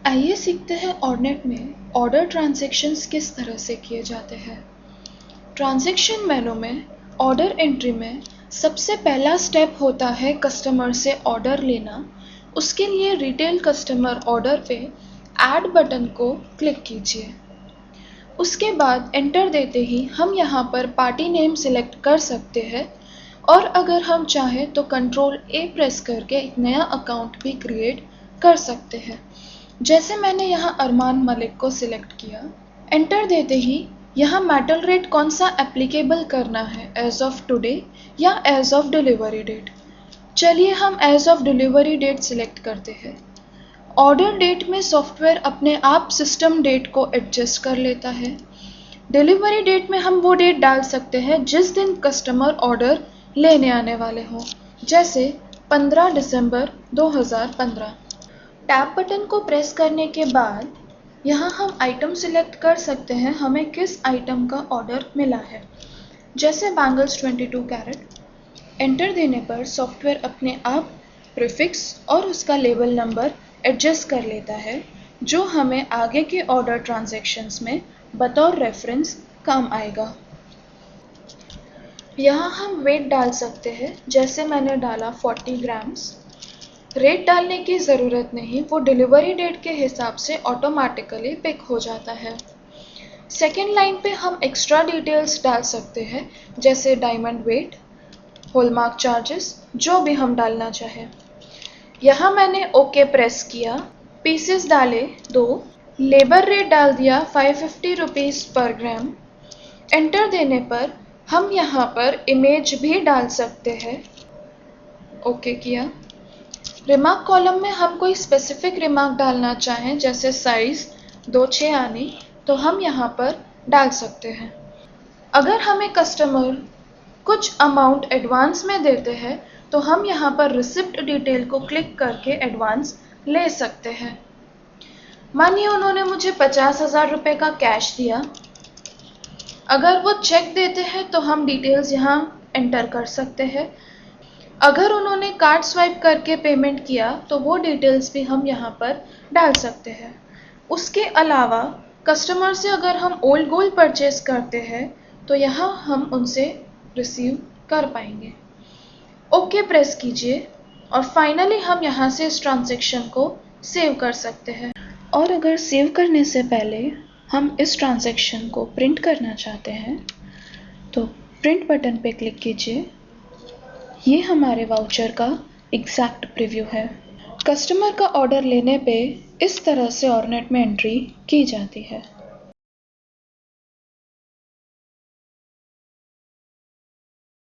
आइए सीखते हैं ऑर्डिनेट में ऑर्डर ट्रांजैक्शंस किस तरह से किए जाते हैं। ट्रांजैक्शन मेनू में ऑर्डर एंट्री में सबसे पहला स्टेप होता है कस्टमर से ऑर्डर लेना। उसके लिए रिटेल कस्टमर ऑर्डर पे ऐड बटन को क्लिक कीजिए। उसके बाद एंटर देते ही हम यहाँ पर पार्टी नेम सिलेक्ट कर सकते हैं और अगर हम चाहें तो कंट्रोल ए प्रेस करके एक नया अकाउंट भी क्रिएट कर सकते हैं। जैसे मैंने यहाँ अरमान मलिक को सिलेक्ट किया। एंटर देते ही यहाँ मेटल रेट कौन सा एप्लीकेबल करना है, एज ऑफ टुडे या एज ऑफ डिलीवरी डेट। चलिए हम age of delivery date select करते हैं। ऑर्डर डेट में सॉफ्टवेयर अपने आप सिस्टम डेट को एडजस्ट कर लेता है। डिलीवरी डेट में हम वो डेट डाल सकते हैं जिस दिन कस्टमर ऑर्डर लेने आने वाले हों, जैसे 15 दिसंबर 2015। टैब बटन को प्रेस करने के बाद यहाँ हम आइटम सिलेक्ट कर सकते हैं हमें किस आइटम का ऑर्डर मिला है, जैसे बैंगल्स 22 कैरेट। एंटर देने पर सॉफ्टवेयर अपने आप प्रीफिक्स और उसका लेबल नंबर एडजस्ट कर लेता है, जो हमें आगे के ऑर्डर ट्रांजैक्शंस में बतौर रेफरेंस काम आएगा। यहाँ हम वेट डाल सकते हैं, जैसे मैंने डाला 40 ग्राम्स। रेट डालने की ज़रूरत नहीं, वो डिलीवरी डेट के हिसाब से ऑटोमेटिकली पिक हो जाता है। सेकेंड लाइन पे हम एक्स्ट्रा डिटेल्स डाल सकते हैं, जैसे डायमंड वेट, हॉलमार्क चार्जेस, जो भी हम डालना चाहें। यहाँ मैंने ओके प्रेस किया, पीसेस डाले 2, लेबर रेट डाल दिया 550 रुपीज़ पर ग्राम। एंटर देने पर हम यहाँ पर इमेज भी डाल सकते हैं। ओके किया। रिमार्क कॉलम में हम कोई स्पेसिफिक रिमार्क डालना चाहें, जैसे साइज़ 2-6 आनी, तो हम यहाँ पर डाल सकते हैं। अगर हमें कस्टमर कुछ अमाउंट एडवांस में देते हैं तो हम यहाँ पर रिसिप्ट डिटेल को क्लिक करके एडवांस ले सकते हैं। मानिए उन्होंने मुझे 50,000 रुपये का कैश दिया। अगर वो चेक देते हैं तो हम डिटेल्स यहाँ एंटर कर सकते हैं। अगर उन्होंने कार्ड स्वाइप करके पेमेंट किया तो वो डिटेल्स भी हम यहाँ पर डाल सकते हैं। उसके अलावा कस्टमर से अगर हम ओल्ड गोल्ड परचेज करते हैं तो यहाँ हम उनसे रिसीव कर पाएंगे। ओके प्रेस कीजिए और फाइनली हम यहाँ से इस ट्रांजैक्शन को सेव कर सकते हैं। और अगर सेव करने से पहले हम इस ट्रांजैक्शन को प्रिंट करना चाहते हैं तो प्रिंट बटन पे क्लिक कीजिए। ये हमारे वाउचर का एग्जैक्ट प्रीव्यू है। कस्टमर का ऑर्डर लेने पे इस तरह से ऑर्डिनेट में एंट्री की जाती है।